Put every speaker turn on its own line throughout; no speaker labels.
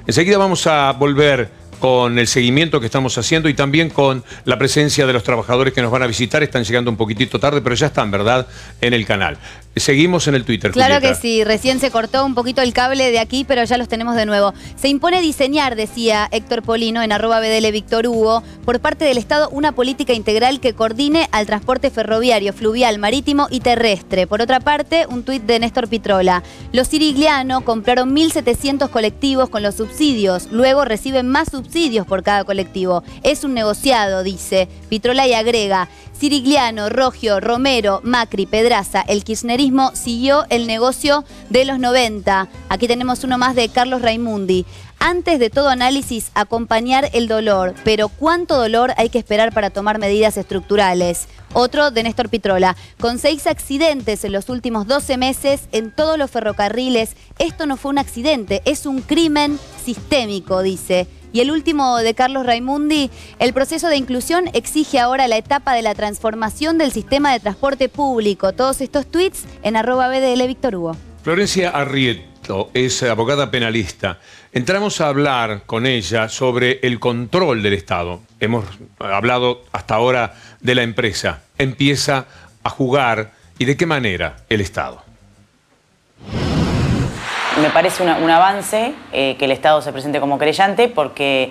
Enseguida vamos a volver con el seguimiento que estamos haciendo y también con la presencia de los trabajadores que nos van a visitar. Están llegando un poquitito tarde, pero ya están, ¿verdad?, en el canal. Seguimos en el Twitter,
Claro
Julieta.
que sí, recién se cortó un poquito el cable de aquí, pero ya los tenemos de nuevo. Se impone diseñar, decía Héctor Polino en @BDL Víctor Hugo, por parte del Estado una política integral que coordine al transporte ferroviario, fluvial, marítimo y terrestre. Por otra parte, un tuit de Néstor Pitrola. Los Sirigliano compraron 1.700 colectivos con los subsidios, luego reciben más subsidios por cada colectivo. Es un negociado, dice Pitrola, y agrega: Sirigliano, Roggio, Romero, Macri, Pedraza, el kirchnerismo siguió el negocio de los 90. Aquí tenemos uno más de Carlos Raimundi. Antes de todo análisis, acompañar el dolor. Pero ¿cuánto dolor hay que esperar para tomar medidas estructurales? Otro de Néstor Pitrola. Con 6 accidentes en los últimos 12 meses en todos los ferrocarriles, esto no fue un accidente, es un crimen sistémico, dice. Y el último de Carlos Raimundi: el proceso de inclusión exige ahora la etapa de la transformación del sistema de transporte público. Todos estos tweets en @BDL Víctor Hugo.
Florencia Arrieto es abogada penalista. Entramos a hablar con ella sobre el control del Estado. Hemos hablado hasta ahora de la empresa. Empieza a jugar, ¿y de qué manera el Estado?
Me parece un avance que el Estado se presente como querellante, porque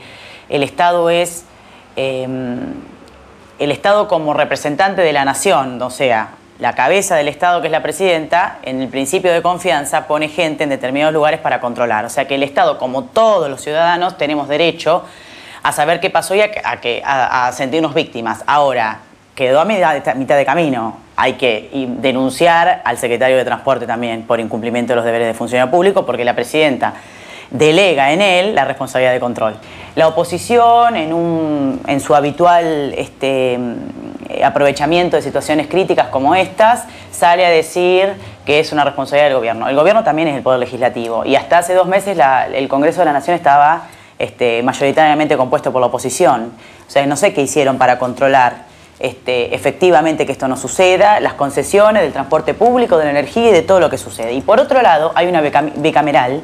el Estado es el Estado como representante de la nación, o sea, la cabeza del Estado, que es la presidenta, en el principio de confianza pone gente en determinados lugares para controlar. O sea que el Estado, como todos los ciudadanos, tenemos derecho a saber qué pasó y a sentirnos víctimas. Ahora, quedó a mitad de camino. Hay que denunciar al secretario de Transporte también por incumplimiento de los deberes de funcionario público, porque la presidenta delega en él la responsabilidad de control. La oposición, en su habitual aprovechamiento de situaciones críticas como estas, sale a decir que es una responsabilidad del gobierno. El gobierno también es el poder legislativo, y hasta hace 2 meses el Congreso de la Nación estaba mayoritariamente compuesto por la oposición. O sea, no sé qué hicieron para controlar efectivamente que esto no suceda, las concesiones del transporte público, de la energía y de todo lo que sucede. Y por otro lado, hay una bicameral,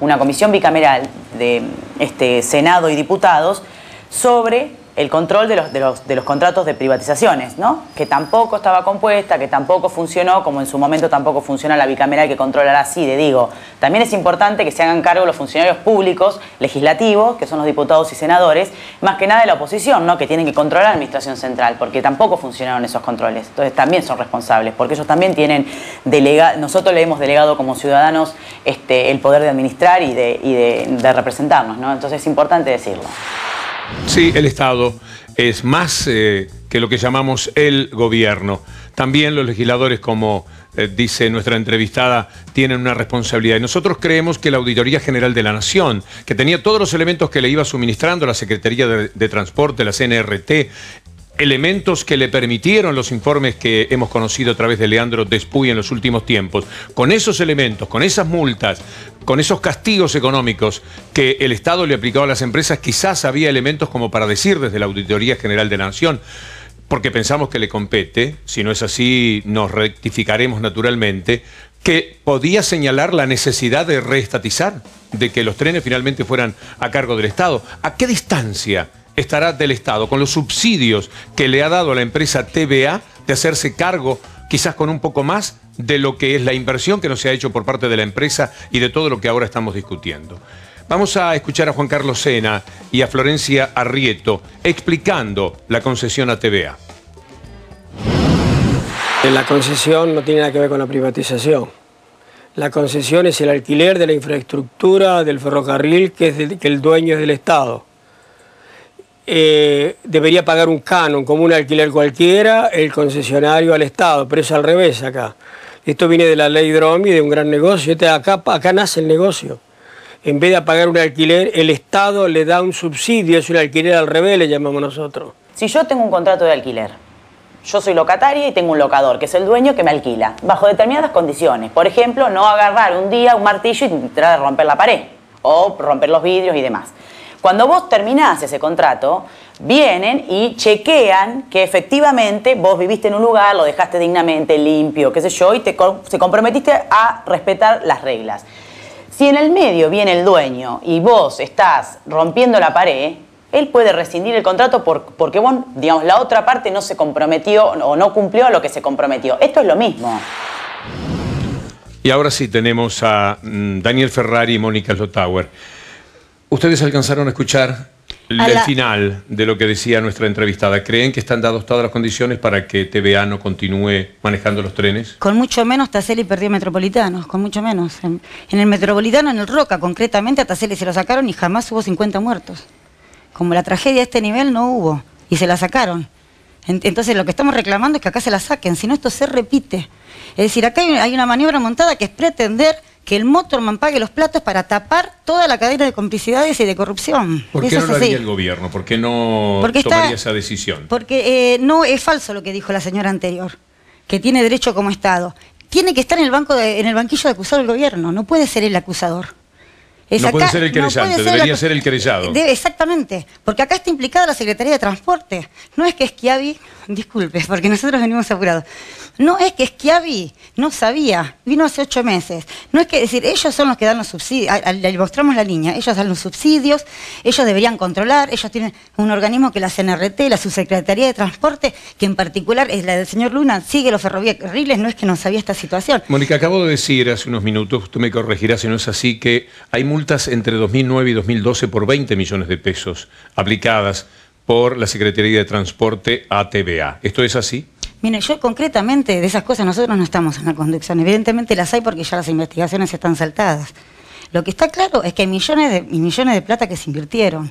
una comisión bicameral de Senado y diputados sobre el control de los contratos de privatizaciones, ¿no? Que tampoco estaba compuesta, que tampoco funcionó, como en su momento tampoco funciona la bicameral que controla la CIDE. Digo, también es importante que se hagan cargo los funcionarios públicos, legislativos, que son los diputados y senadores, más que nada de la oposición, ¿no? Que tienen que controlar la administración central, porque tampoco funcionaron esos controles. Entonces también son responsables, porque ellos también tienen nosotros le hemos delegado como ciudadanos el poder de administrar y de representarnos, ¿no? Entonces es importante decirlo.
Sí, el Estado es más que lo que llamamos el gobierno. También los legisladores, como dice nuestra entrevistada, tienen una responsabilidad. Y nosotros creemos que la Auditoría General de la Nación, que tenía todos los elementos que le iba suministrando la Secretaría de Transporte, la CNRT, elementos que le permitieron los informes que hemos conocido a través de Leandro Despuy en los últimos tiempos, con esos elementos, con esas multas, con esos castigos económicos que el Estado le aplicaba a las empresas, quizás había elementos como para decir desde la Auditoría General de la Nación, porque pensamos que le compete, si no es así nos rectificaremos naturalmente, que podía señalar la necesidad de reestatizar, de que los trenes finalmente fueran a cargo del Estado. ¿A qué distancia estará del Estado, con los subsidios que le ha dado a la empresa TVA, de hacerse cargo, quizás con un poco más, de lo que es la inversión que no se ha hecho por parte de la empresa y de todo lo que ahora estamos discutiendo? Vamos a escuchar a Juan Carlos Sena y a Florencia Arrieto explicando la concesión a TVA.
La concesión no tiene nada que ver con la privatización. La concesión es el alquiler de la infraestructura del ferrocarril que el dueño es del Estado. Debería pagar un canon como un alquiler cualquiera el concesionario al Estado, pero es al revés acá. Esto viene de la ley Dromi, de un gran negocio. Acá nace el negocio. En vez de pagar un alquiler, el Estado le da un subsidio, es un alquiler al revés, le llamamos nosotros.
Si yo tengo un contrato de alquiler, yo soy locataria y tengo un locador, que es el dueño que me alquila, bajo determinadas condiciones. Por ejemplo, no agarrar un día un martillo y tratar de romper la pared, o romper los vidrios y demás. Cuando vos terminás ese contrato, vienen y chequean que efectivamente vos viviste en un lugar, lo dejaste dignamente, limpio, qué sé yo, y se comprometiste a respetar las reglas. Si en el medio viene el dueño y vos estás rompiendo la pared, él puede rescindir el contrato porque vos, digamos, la otra parte no se comprometió o no cumplió a lo que se comprometió. Esto es lo mismo.
Y ahora sí tenemos a Daniel Ferrari y Mónica Slottauer. ¿Ustedes alcanzaron a escuchar el final de lo que decía nuestra entrevistada? ¿Creen que están dadas todas las condiciones para que TVA no continúe manejando los trenes?
Con mucho menos Taselli perdió Metropolitanos, con mucho menos. En el Metropolitano, en el Roca, concretamente, a Taselli se lo sacaron y jamás hubo 50 muertos. Como la tragedia a este nivel no hubo, y se la sacaron. Entonces lo que estamos reclamando es que acá se la saquen, si no esto se repite. Es decir, acá hay una maniobra montada que es pretender que el Motorman pague los platos para tapar toda la cadena de complicidades y de corrupción.
¿Por qué no lo haría el gobierno? ¿Por qué no tomaría esa decisión?
Porque no es falso lo que dijo la señora anterior, que tiene derecho como Estado. Tiene que estar en el banquillo de acusado del gobierno, no puede ser el acusador.
No puede ser el querellante, debería ser el querellado.
Exactamente, porque acá está implicada la Secretaría de Transporte. No es que Schiavi, disculpe, porque nosotros venimos apurados. No es que Schiavi no sabía, vino hace 8 meses. No es que decir, ellos son los que dan los subsidios, le mostramos la línea, ellos dan los subsidios, ellos deberían controlar, ellos tienen un organismo que la CNRT, la Subsecretaría de Transporte, que en particular es la del señor Luna, sigue los ferrocarriles, no es que no sabía esta situación.
Mónica, acabo de decir hace unos minutos, tú me corregirás si no es así, que hay multas entre 2009 y 2012 por 20 millones de pesos aplicadas por la Secretaría de Transporte a TVA. ¿Esto es así?
Mire, yo concretamente de esas cosas nosotros no estamos en la conducción. Evidentemente las hay porque ya las investigaciones están saltadas. Lo que está claro es que hay millones de plata que se invirtieron.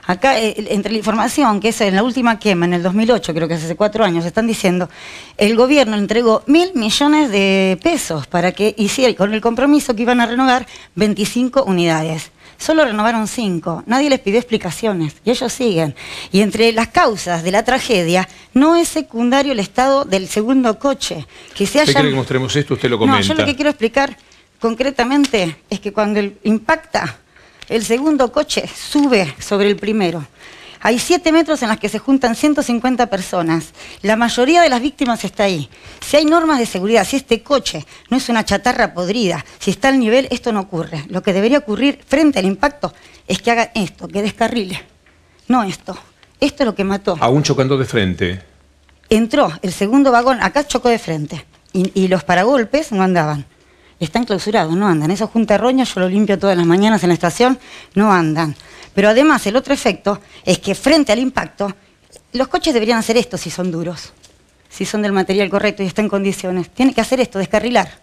Acá, entre la información, que es en la última quema, en el 2008, creo que hace 4 años, están diciendo, el gobierno entregó 1.000 millones de pesos para que hiciera, con el compromiso que iban a renovar 25 unidades. Solo renovaron 5, nadie les pidió explicaciones y ellos siguen. Y entre las causas de la tragedia no es secundario el estado del segundo coche. ¿Usted
quiere que mostremos esto? Usted lo comenta.
No, yo lo que quiero explicar concretamente es que cuando impacta, el segundo coche sube sobre el primero. Hay 7 metros en las que se juntan 150 personas. La mayoría de las víctimas está ahí. Si hay normas de seguridad, si este coche no es una chatarra podrida, si está al nivel, esto no ocurre. Lo que debería ocurrir frente al impacto es que hagan esto, que descarrile. No esto. Esto es lo que mató.
Aún chocando de frente.
Entró el segundo vagón, acá chocó de frente. Y los paragolpes no andaban. Están clausurados, no andan. Eso junta roña, yo lo limpio todas las mañanas en la estación, no andan. Pero además el otro efecto es que frente al impacto, los coches deberían hacer esto si son duros, si son del material correcto y están en condiciones. Tiene que hacer esto, descarrilar.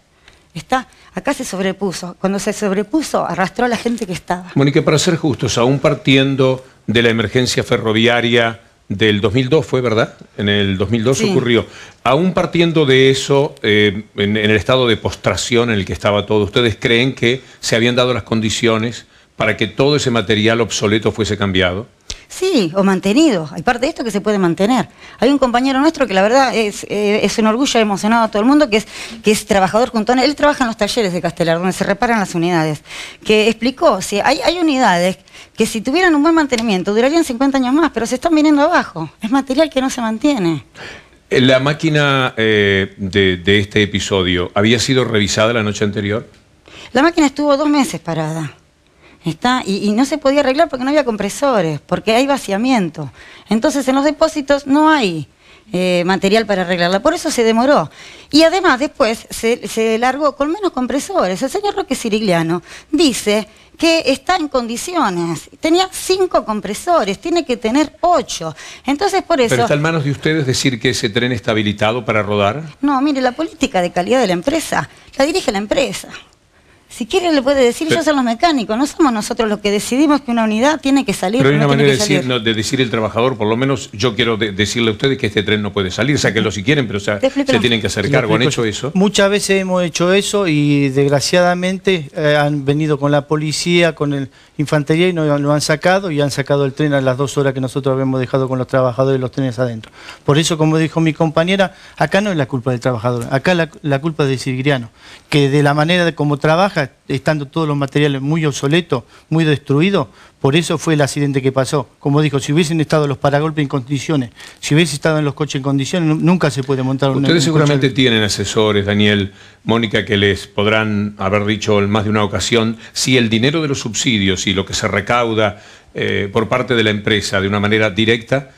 Acá se sobrepuso. Cuando se sobrepuso, arrastró a la gente que estaba.
Mónica, para ser justos, aún partiendo de la emergencia ferroviaria del 2002, ¿fue verdad? En el 2002 sí ocurrió. Aún partiendo de eso, en el estado de postración en el que estaba todo, ¿ustedes creen que se habían dado las condiciones para que todo ese material obsoleto fuese cambiado?
Sí, o mantenido. Hay parte de esto que se puede mantener. Hay un compañero nuestro que la verdad es un orgullo, ha emocionado a todo el mundo, que es trabajador junto a él. Él trabaja en los talleres de Castelar, donde se reparan las unidades. Que explicó, si hay unidades que si tuvieran un buen mantenimiento durarían 50 años más, pero se están viniendo abajo. Es material que no se mantiene.
¿La máquina de este episodio había sido revisada la noche anterior?
La máquina estuvo 2 meses parada. Y no se podía arreglar porque no había compresores, porque hay vaciamiento. Entonces en los depósitos no hay material para arreglarla, por eso se demoró. Y además después se largó con menos compresores. El señor Roque Cirigliano dice que está en condiciones. Tenía 5 compresores, tiene que tener 8. Entonces por eso...
¿Pero está en manos de ustedes decir que ese tren está habilitado para rodar?
No, mire, la política de calidad de la empresa la dirige la empresa. Si quiere le puede decir, ellos son los mecánicos, no somos nosotros los que decidimos que una unidad tiene que salir.
Pero hay una manera de decir el trabajador, por lo menos yo quiero decirle a ustedes que este tren no puede salir, sáquenlo si quieren, pero se tienen que hacer cargo. ¿Han hecho eso?
Muchas veces hemos hecho eso y desgraciadamente han venido con la policía, con el infantería y nos lo han sacado y han sacado el tren a las 2 horas que nosotros habíamos dejado con los trabajadores los trenes adentro. Por eso, como dijo mi compañera, acá no es la culpa del trabajador, acá la culpa es de Cirigliano, que de la manera de cómo trabaja, estando todos los materiales muy obsoletos, muy destruidos, por eso fue el accidente que pasó. Como dijo, si hubiesen estado los paragolpes en condiciones, si hubiese estado en los coches en condiciones, nunca se puede montar un
Ustedes seguramente
coche.
tienen asesores, Daniel, Mónica, que les podrán haber dicho en más de una ocasión si el dinero de los subsidios y lo que se recauda por parte de la empresa de una manera directa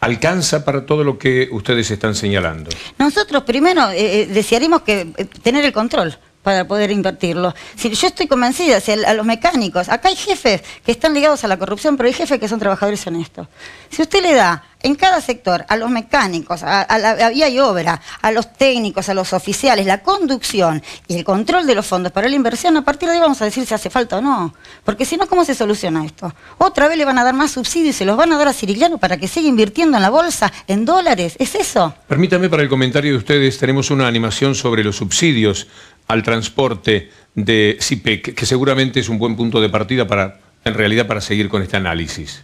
alcanza para todo lo que ustedes están señalando.
Nosotros primero desearíamos que tener el control para poder invertirlo. Si yo estoy convencida, si a los mecánicos, acá hay jefes que están ligados a la corrupción, pero hay jefes que son trabajadores honestos. Si usted le da en cada sector, a los mecánicos, a la vía y obra, a los técnicos, a los oficiales, la conducción y el control de los fondos para la inversión, a partir de ahí vamos a decir si hace falta o no. Porque si no, ¿cómo se soluciona esto? Otra vez le van a dar más subsidios y se los van a dar a Sirigliano para que siga invirtiendo en la bolsa, en dólares. ¿Es eso?
Permítame, para el comentario de ustedes, tenemos una animación sobre los subsidios al transporte de SIPEC, que seguramente es un buen punto de partida en realidad para seguir con este análisis.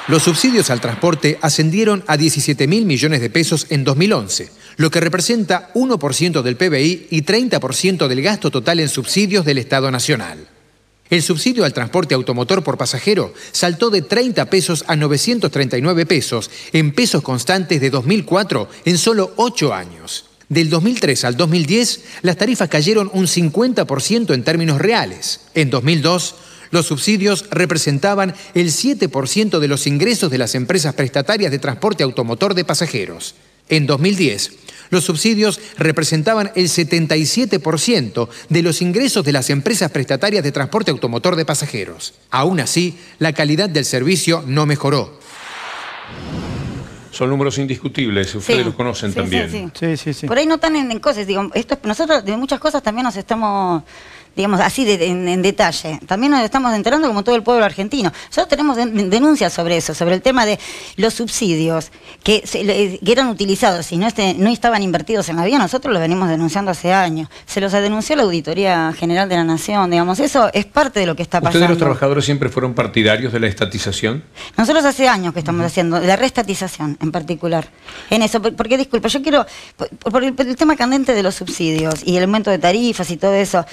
Los subsidios al transporte ascendieron a 17.000 millones de pesos en 2011, lo que representa 1% del PBI y 30% del gasto total en subsidios del Estado Nacional. El subsidio al transporte automotor por pasajero saltó de 30 pesos a 939 pesos en pesos constantes de 2004 en solo 8 años. Del 2003 al 2010, las tarifas cayeron un 50% en términos reales. En 2002, los subsidios representaban el 7% de los ingresos de las empresas prestatarias de transporte automotor de pasajeros. En 2010, los subsidios representaban el 77% de los ingresos de las empresas prestatarias de transporte automotor de pasajeros. Aún así, la calidad del servicio no mejoró.
Son números indiscutibles, ustedes los conocen también.
Sí.
Por ahí no están en cosas, digo, nosotros de muchas cosas también nos estamos, digamos, así en detalle. También nos estamos enterando como todo el pueblo argentino. Nosotros tenemos denuncias sobre eso, sobre el tema de los subsidios que eran utilizados y no estaban invertidos en la vía. Nosotros los venimos denunciando hace años. Se los denunció la Auditoría General de la Nación, digamos. Eso es parte de lo que está pasando.
¿Ustedes los trabajadores siempre fueron partidarios de la estatización?
Nosotros hace años que estamos haciendo, la reestatización en particular. En eso, porque disculpa, yo quiero, por el tema candente de los subsidios y el aumento de tarifas y todo eso,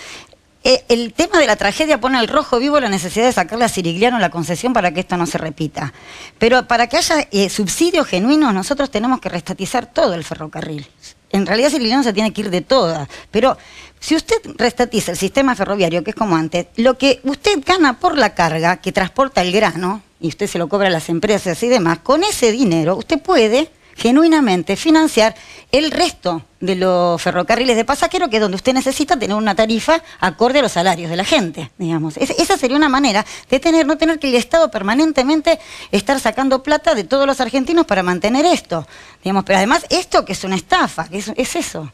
el tema de la tragedia pone al rojo vivo la necesidad de sacarle a Sirigliano la concesión para que esto no se repita. Pero para que haya subsidios genuinos, nosotros tenemos que reestatizar todo el ferrocarril. En realidad Sirigliano se tiene que ir de todas, pero si usted reestatiza el sistema ferroviario, que es como antes, lo que usted gana por la carga que transporta el grano, y usted se lo cobra a las empresas y demás, con ese dinero usted puede genuinamente financiar el resto de los ferrocarriles de pasajeros, que es donde usted necesita tener una tarifa acorde a los salarios de la gente, digamos. Esa sería una manera de no tener que el Estado permanentemente estar sacando plata de todos los argentinos para mantener esto, digamos. Pero además esto que es una estafa, que es eso.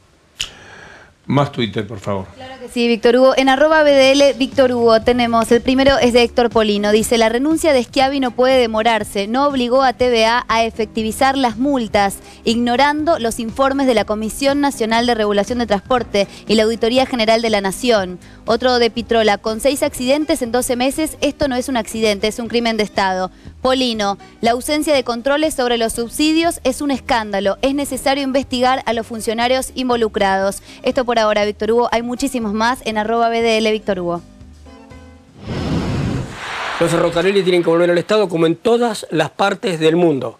Más Twitter, por favor.
Claro que sí, Víctor Hugo. En @BDL, Víctor Hugo, tenemos, el primero es de Héctor Polino. Dice, la renuncia de Schiavi no puede demorarse. No obligó a TVA a efectivizar las multas, ignorando los informes de la Comisión Nacional de Regulación de Transporte y la Auditoría General de la Nación. Otro de Pitrola, con 6 accidentes en 12 meses, esto no es un accidente, es un crimen de Estado. Polino, la ausencia de controles sobre los subsidios es un escándalo. Es necesario investigar a los funcionarios involucrados. Esto por ahora, Víctor Hugo. Hay muchísimos más en @BDL, Víctor Hugo.
Los ferrocarriles tienen que volver al Estado como en todas las partes del mundo.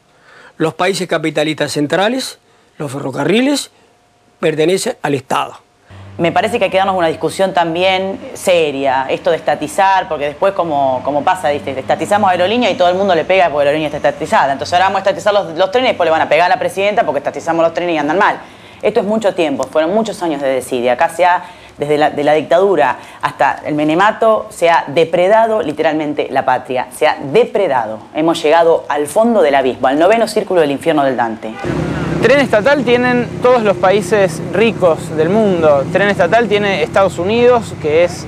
Los países capitalistas centrales, los ferrocarriles, pertenecen al Estado.
Me parece que hay que darnos una discusión también seria, esto de estatizar, porque después como pasa, ¿viste? Estatizamos aerolínea y todo el mundo le pega porque la aerolínea está estatizada. Entonces ahora vamos a estatizar los trenes y después le van a pegar a la presidenta porque estatizamos los trenes y andan mal. Esto es mucho tiempo, fueron muchos años de desidia. Acá desde la dictadura hasta el menemato, se ha depredado literalmente la patria, se ha depredado. Hemos llegado al fondo del abismo, al 9º círculo del infierno del Dante.
Tren estatal tienen todos los países ricos del mundo. Tren estatal tiene Estados Unidos, que es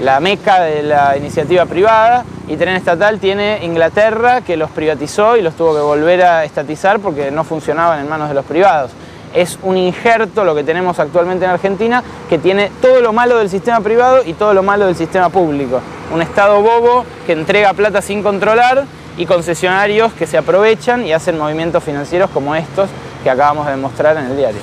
la meca de la iniciativa privada, y tren estatal tiene Inglaterra, que los privatizó y los tuvo que volver a estatizar porque no funcionaban en manos de los privados. Es un injerto lo que tenemos actualmente en Argentina, que tiene todo lo malo del sistema privado y todo lo malo del sistema público. Un Estado bobo que entrega plata sin controlar y concesionarios que se aprovechan y hacen movimientos financieros como estos que acabamos de demostrar en el diario.